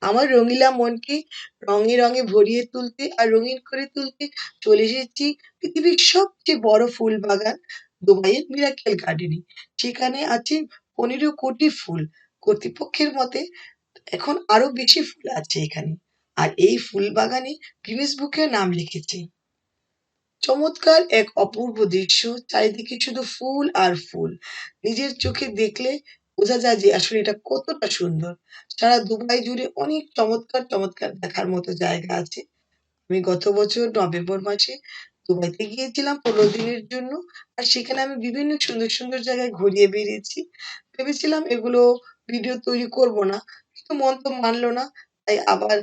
আমার রঙিলা মনকে রঙে রঙে ভরিয়ে তুলতে আর রঙিন করে তুলতে চলে এসেছি পৃথিবীর সবচেয়ে বড় ফুল বাগান দুবাইয়ের মিরাকেল গার্ডেনে। সেখানে আছে ১৫ কোটি ফুল। কর্তৃপক্ষের মতে এখন আরো বেশি ফুল আছে এখানে। আর এই ফুল বাগানে গিনেস বুকে নাম লিখেছে। চমৎকার এক অপূর্ব দৃশ্য, চারিদিকে শুধু ফুল আর ফুল। নিজের চোখে দেখলে বোঝা যায় যে আসলে এটা কতটা সুন্দর। সারা দুবাই জুড়ে অনেক চমৎকার চমৎকার দেখার মতো জায়গা আছে। আমি গত বছর নভেম্বর মাসে দুবাইতে গিয়েছিলাম ১৫ দিনের জন্য। আর সেখানে আমি বিভিন্ন সুন্দর সুন্দর জায়গায় ঘুরিয়ে বেরিয়েছি। ভেবেছিলাম এগুলো ভিডিও তৈরি করব না, কিন্তু মন তো মানলো না। তাই আবার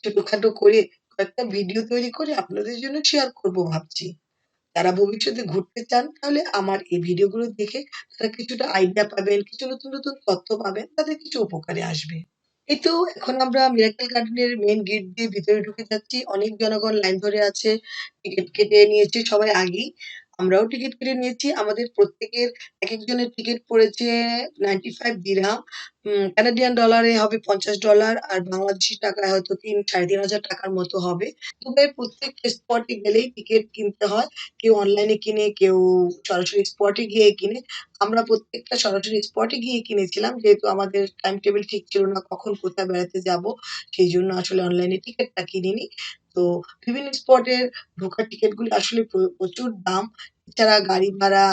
ছোটখাটো করে কয়েকটা ভিডিও তৈরি করে আপনাদের জন্য শেয়ার করব ভাবছি। যারা ভবিষ্যতে ঘুরতে চান তাহলে আমার এই ভিডিওগুলো দেখে তারা কিছুটা আইডিয়া পাবেন, কিছু নতুন নতুন তথ্য পাবেন, তাদের কিছু উপকারে আসবে। এই তো এখন আমরা মিরাকেল গার্ডেনের মেইন গেট দিয়ে ভিতরে ঢুকে যাচ্ছি। অনেক জনগণ লাইন ধরে আছে। টিকিট কেটে নিয়েছে সবাই আগেই। আমরাও টিকিট কেটে নিয়েছি। আমাদের প্রত্যেকের একেকজনের টিকিট পড়েছে ৯৫ দিরহাম। কানাডিয়ান ডলারে হবে $৫০ আর বাংলাদেশী টাকায় হয়তো ৩,৫০০ টাকার মতো হবে। দুবাইয়ের প্রত্যেকটা স্পটে গেলেই টিকিট কিনতে হয়। কেউ অনলাইনে কিনে, কেউ সরাসরি স্পটে গিয়ে কিনে। আমরা প্রত্যেকটা সরাসরি স্পটে গিয়ে কিনেছিলাম। যেহেতু আমাদের টাইম টেবিল ঠিক ছিল না কখন কোথায় বেড়াতে যাবো। সেইজন্য আসলে অনলাইনে টিকেটটা কিনিনি। তো বিভিন্ন স্পটের ঢোকার টিকেটগুলি আসলে প্রচুর দাম। এছাড়া গাড়ি ভাড়া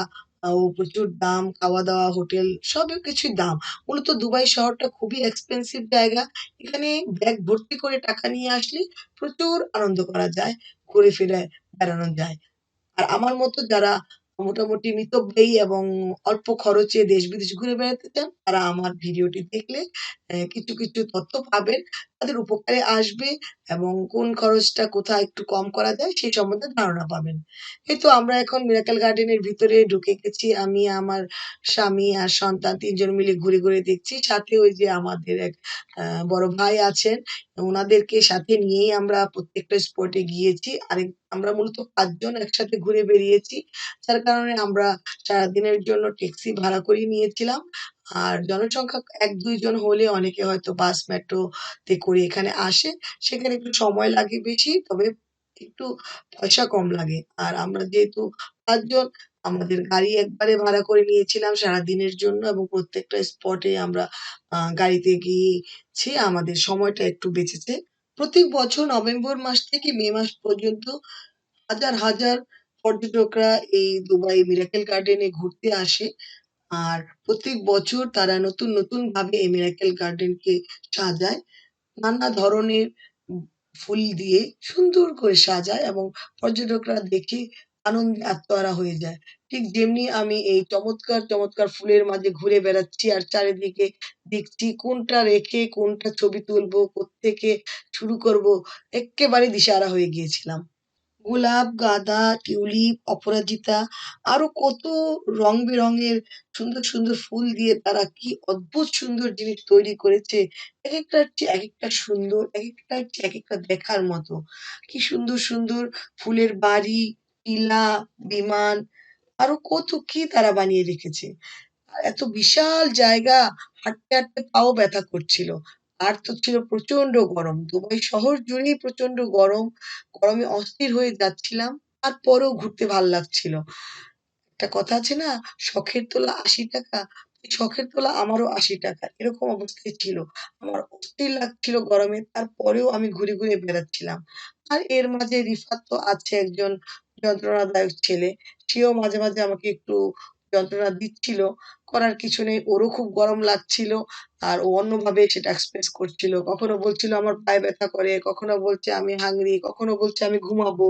ও প্রচুর দাম, খাওয়া-দাওয়া, হোটেল সবকিছুই দাম। মূলত দুবাই শহরটা খুবই এক্সপেনসিভ জায়গা। এখানে ব্যাগ ভর্তি করে টাকা নিয়ে আসলে প্রচুর আনন্দ করা যায়, ঘুরে ফিরে বেড়ানো যায়। আর আমার মতো যারা মোটামুটি মিতব্যয়ী এবং অল্প খরচে দেশ-বিদেশ ঘুরে বেড়াতে চান, তারা আমার ভিডিওটি দেখলে কিছু কিছু তথ্য পাবেন। তাদের উপকারে আসবে এবং কোন খরচটা কোথায় একটু কম করা যায় সেই সম্বন্ধে ধারণা পাবেন। এই তো আমরা এখন মিরাকেল গার্ডেনের ভিতরে ঢুকে গেছি। আমি, আমার স্বামী আর সন্তান ৩ জন মিলে ঘুরে ঘুরে দেখছি। সাথে ওই যে আমাদের এক আ বড় ভাই আছেন। উনাদেরকে সাথে নিয়েই আমরা প্রত্যেকটা স্পটে গিয়েছি। আমরা মূলত ৫ জন একসাথে ঘুরে বেরিয়েছি। যার কারণে আমরা সারাদিনের জন্য ট্যাক্সি ভাড়া করে নিয়েছিলাম। আর জনসংখ্যা ১-২ জন হলে অনেকে হয়তো বাস, মেট্রোতে করে এখানে আসে। সেখানে একটু সময় লাগে বেশি, তবে একটু পয়সা কম লাগে। আর আমরা যেহেতু ৫ জন, আমাদের গাড়ি একবারে ভাড়া করে নিয়েছিলাম সারাদিনের জন্য এবং প্রত্যেকটা স্পটে আমরা গাড়িতে গিয়েছি। আমাদের সময়টা একটু বেঁচেছে। প্রতি বছর নভেম্বর মাস থেকে মে মাস পর্যন্ত হাজার হাজার পর্যটকরা এই দুবাই মিরাকেল গার্ডেনে ঘুরতে আসে। আর প্রত্যেক বছর তারা নতুন নতুন ভাবে এই মিরাকেল গার্ডেনকে সাজায়। নানা ধরনের ফুল দিয়ে সুন্দর করে সাজায় এবং পর্যটকরা দেখে আনন্দে আত্মহারা হয়ে যায়। ঠিক যেমনি আমি এই চমৎকার চমৎকার ফুলের মাঝে ঘুরে বেড়াচ্ছি আর চারিদিকে দেখছি কোনটা রেখে কোনটা ছবি তুলবো, কোত্থেকে শুরু করব, এক্কেবারে দিশেহারা হয়ে গিয়েছিলাম। গোলাপ, গাঁদা, টিউলিপ, অপরাজিতা আরো কত রং-বেরঙের সুন্দর সুন্দর ফুল দিয়ে তারা কি অদ্ভুত সুন্দর জিনিস তৈরি করেছে। একেকটার চেয়ে একেকটা সুন্দর, একেকটার চেয়ে একেকটা দেখার মতো। কি সুন্দর সুন্দর ফুলের বাড়ি, টিলা, বিমান আরো কত কি তারা বানিয়ে রেখেছে। আর এত বিশাল জায়গা, হাঁটতে হাঁটতে পাও ব্যথা করছিল। আর তো ছিল প্রচন্ড গরম। দুবাই শহর জুড়েই প্রচন্ড গরম। গরমে অস্থির হয়ে যাচ্ছিলাম। তারপরেও ঘুরতে ভাল লাগছিল। একটা কথা আছে না? শখের তোলা ৳৮০, শখের তোলা আমারও ৳৮০ এরকম অবস্থায় ছিল। আমার অস্থির লাগছিল গরমে, তারপরেও আমি ঘুরে ঘুরে বেড়াচ্ছিলাম। আর এর মাঝে রিফাত তো আছে একজন যন্ত্রণাদায়ক ছেলে। সেও মাঝে মাঝে আমাকে একটু যন্ত্রণা দিচ্ছিল। করার কিছু নেই। ওরও খুব গরম লাগছিল। আর ও অন্যভাবে সেটা এক্সপ্রেস করছিল। কখনো বলছিল আমার পায়ে ব্যথা করে, কখনো বলছে আমি হাংরি, কখনো বলছে আমি ঘুমাবো।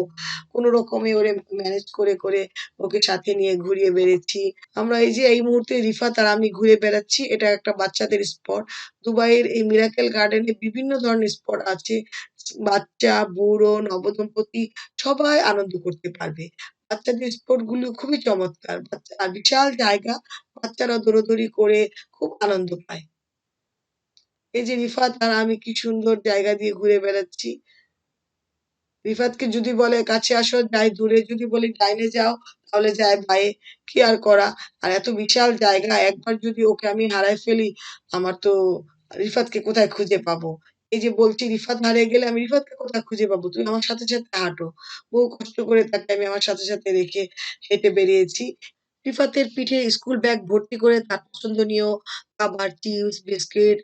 কোন রকমে ওরে ম্যানেজ করে করে ওকে সাথে নিয়ে ঘুরিয়ে বেড়েছি। আমরা এই যে এই মুহূর্তে রিফাত আর আমি ঘুরে বেড়াচ্ছি, এটা একটা বাচ্চাদের স্পট। দুবাইয়ের এই মিরাকেল গার্ডেনে বিভিন্ন ধরনের স্পট আছে। বাচ্চা, বুড়ো, নবদম্পতি সবাই আনন্দ করতে পারবে। বাচ্চাদের স্পট গুলো খুবই চমৎকার। আর বিশাল জায়গা, বাচ্চারা দৌড়াদৌড়ি করে খুব আনন্দ পায়। এই যে রিফাত আর আমি কি সুন্দর জায়গা দিয়ে ঘুরে বেড়াচ্ছি। রিফাতকে যদি বলে কাছে আসো যাই, দূরে যদি বলি ডাইনে যাও তাহলে যায় বাঁয়ে। কি আর করা? আর এত বিশাল জায়গা, একবার যদি ওকে আমি হারায় ফেলি, আমার তো রিফাতকে কোথায় খুঁজে পাবো? এই যে বলছি রিফাত হারিয়ে গেলে আমি রিফাতকে কোথায় খুঁজে পাবো? তুমি আমার সাথে, সাথে হাঁটো। বহু কষ্ট করে তাকে আমি আমার সাথে, সাথে রেখে হেঁটে বেরিয়েছি। রিফাতের পিঠে স্কুল ব্যাগ ভর্তি করে তার পছন্দনীয় খাবার, চিপস, বিস্কিট,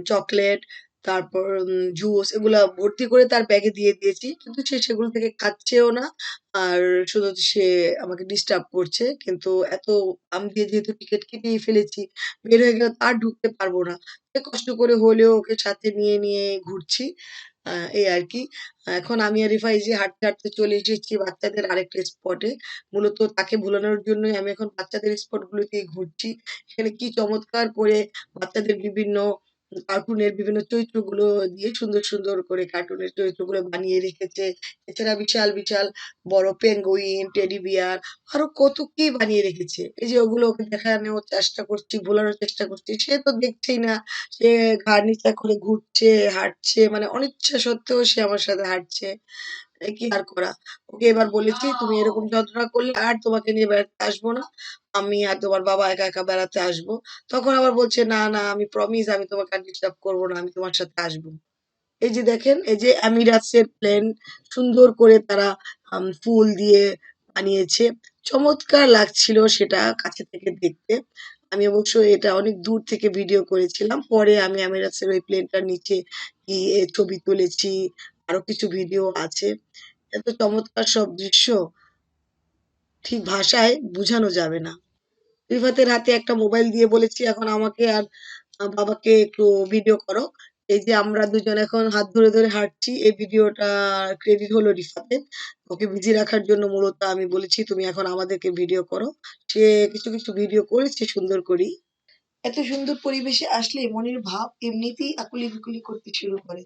চকলেট, তারপর জুস এগুলা ভর্তি করে তার ব্যাগে দিয়ে দিয়েছি। কিন্তু সে সেগুলো থেকে খাচ্ছেও না। আর শুধু সে আমাকে ডিস্টার্ব করছে। কিন্তু এত আমি দিয়ে যেহেতু টিকেট কেটেই ফেলেছি, বের হয়ে গেলে তো আর ঢুকতে পারবো না। তাই কষ্ট করে হলেও ওকে সাথে নিয়ে ঘুরছি। এই আরকি। এখন আমি আর রিফা এই যে হাঁটতে, হাঁটতে চলে এসেছি বাচ্চাদের আরেকটা স্পটে। মূলত তাকে ভুলানোর জন্যই আমি এখন বাচ্চাদের স্পট গুলোতেই ঘুরছি। এখানে কি চমৎকার করে বাচ্চাদের বিভিন্ন কার্টুনের বিভিন্ন চরিত্রগুলো দিয়ে সুন্দর, সুন্দর করে কার্টুনের চরিত্রগুলো বানিয়ে রেখেছে। এছাড়া বিশাল, বিশাল বড় পেঙ্গুইন, টেডি বিয়ার আরো কত কি বানিয়ে রেখেছে। এই যে ওগুলো ওকে দেখানোর চেষ্টা করছি, ভোলানোর চেষ্টা করছি। সে তো দেখছেই না। সে ঘাড় নিচা করে ঘুরছে, হাঁটছে মানে অনিচ্ছা সত্ত্বেও সে আমার সাথে হাঁটছে। কি আর করা? ওকে এবার বলেছি, "তুমি এরকম যন্ত্রণা করলে আর তোমাকে নিয়ে বেড়াতে আসবো না। আমি আর তোমার বাবা একা, একা বেড়াতে আসবো।" তখন আবার বলছে, "না, না আমি প্রমিস আমি তোমাকে আর ডিস্টার্ব করব না। আমি তোমার সাথে আসবো।" এই যে দেখেন, এই যে এমিরাটস এর প্লেন সুন্দর করে তারা ফুল দিয়ে বানিয়েছে। চমৎকার লাগছিল সেটা কাছে থেকে দেখতে। আমি অবশ্য এটা অনেক দূর থেকে ভিডিও করেছিলাম। পরে আমি এমিরাটস এর ওই প্লেনটার নিচে গিয়ে ছবি তুলেছি। আরো কিছু ভিডিও আছে। এত চমৎকার সব দৃশ্য ঠিক ভাষায় বুঝানো যাবে না। রিফাতের হাতে একটা মোবাইল দিয়ে বলেছি, "এখন আমাকে আর বাবাকে একটু ভিডিও করো।" এই যে আমরা দুজন এখন হাত ধরে, ধরে হাঁটছি। এই ভিডিওটার ক্রেডিট হলো রিফাতের। ওকে বিজি রাখার জন্য মূলত আমি বলেছি, "তুমি এখন আমাদেরকে ভিডিও করো।" সে কিছু, কিছু ভিডিও করেছে সুন্দর করেই। এত সুন্দর পরিবেশে আসলে মনের ভাব এমনিতেই আকুলি বিকুলি করতে শুরু করে।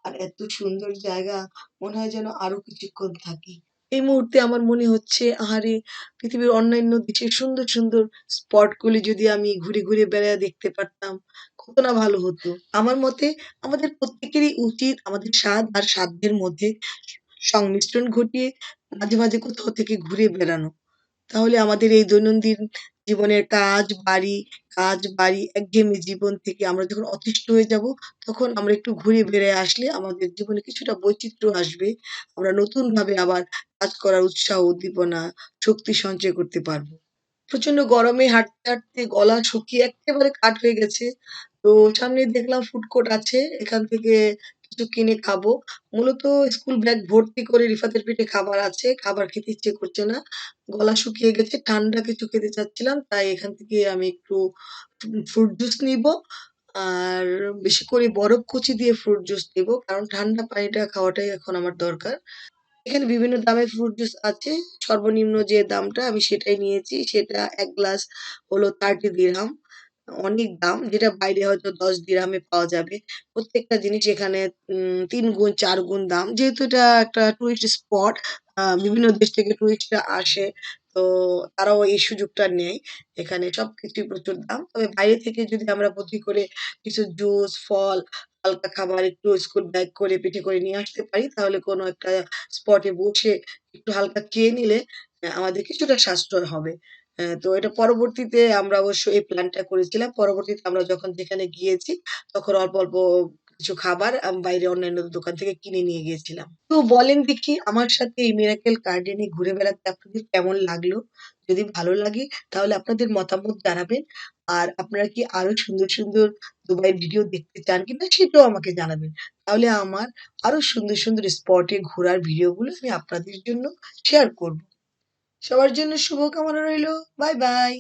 আর এত সুন্দর জায়গা মনে হয় যেন আরো কিছুক্ষণ থাকি। এই মুহূর্তে আমার মনে হচ্ছে আহারে পৃথিবীর অন্যান্য দেশের সুন্দর, সুন্দর স্পট গুলি যদি আমি ঘুরে, ঘুরে বেড়ায়ে দেখতে পারতাম, কত না ভালো হতো। আমার মতে আমাদের প্রত্যেকেরই উচিত আমাদের স্বাদ আর সাধ্যের মধ্যে সংমিশ্রণ ঘটিয়ে মাঝে, মাঝে কোথাও থেকে ঘুরে বেড়ানো। তাহলে আমাদের এই দৈনন্দিন জীবনের কাজ, বাড়ি, একঘেয়েমি জীবন থেকে আমরা যখন অতিষ্ঠ হয়ে যাব, তখন আমরা একটু ঘুরে বেড়ায়ে আসলে আমাদের জীবনে কিছুটা বৈচিত্র্য আসবে। আমরা নতুনভাবে আবার কাজ করার উৎসাহ, উদ্দীপনা, শক্তি সঞ্চয় করতে পারব। প্রচন্ড গরমে হাঁটতে, হাঁটতে গলা শুকিয়ে এক্কেবারে কাঠ হয়ে গেছে। তো সামনেই দেখলাম ফুড কোর্ট আছে। এখান থেকে কিছু কিনে খাবো। মূলত স্কুল ব্যাগ ভর্তি করে রিফাতের পেটে খাবার আছে। খাবার খেতে ইচ্ছে করছে না। গলা শুকিয়ে গেছে। ঠান্ডা কিছু খেতে চাচ্ছিলাম। তাই এখান থেকে আমি একটু ফ্রুট জুস নিবো। আর বেশি করে বরফ কুচি দিয়ে ফ্রুট জুস নিবো। কারণ ঠান্ডা পানিটা খাওয়াটাই এখন আমার দরকার। এখানে বিভিন্ন দামের ফ্রুট জুস আছে। সর্বনিম্ন যে দামটা আমি সেটাই নিয়েছি। সেটা ১ গ্লাস হলো 30 দিরহাম। অনেক দাম। যেটা বাইরে হয়তো ১০ দিরহামে পাওয়া যাবে। প্রত্যেকটা জিনিস এখানে ৩ গুণ ৪ গুণ দাম। যেহেতু এটা একটা টুরিস্ট স্পট, বিভিন্ন দেশ থেকে টুরিস্টরা আসে। তো তারাও এই সুযোগটা নেয়। এখানে সবকিছুই প্রচুর দাম। তবে বাইরে থেকে যদি আমরা বুদ্ধি করে কিছু জুস, ফল, হালকা খাবার একটু স্কুল ব্যাগ করে পিঠে করে নিয়ে আসতে পারি, তাহলে কোনো একটা স্পটে বসে একটু হালকা খেয়ে নিলে আমাদের কিছুটা সাশ্রয় হবে। তো এটা পরবর্তীতে আমরা অবশ্য এই প্ল্যানটা করেছিলাম। পরবর্তীতে আমরা যখন যেখানে গিয়েছি, তখন অল্প, অল্প কিছু খাবার বাইরে অন্যান্য দোকান থেকে কিনে নিয়ে গিয়েছিলাম। তো বলেন দেখি আমার সাথে এই মিরাকেল গার্ডেনে ঘুরে বেড়াতে আপনাদের কেমন লাগলো? যদি ভালো লাগে তাহলে আপনাদের মতামত জানাবেন। আর আপনারা কি আরো সুন্দর, সুন্দর দুবাইয়ের ভিডিও দেখতে চান কিনা সেটাও আমাকে জানাবেন। তাহলে আমার আরো সুন্দর, সুন্দর স্পটে ঘোরার ভিডিওগুলো আমি আপনাদের জন্য শেয়ার করব। সবার জন্য শুভকামনা রইলো। Bye, by.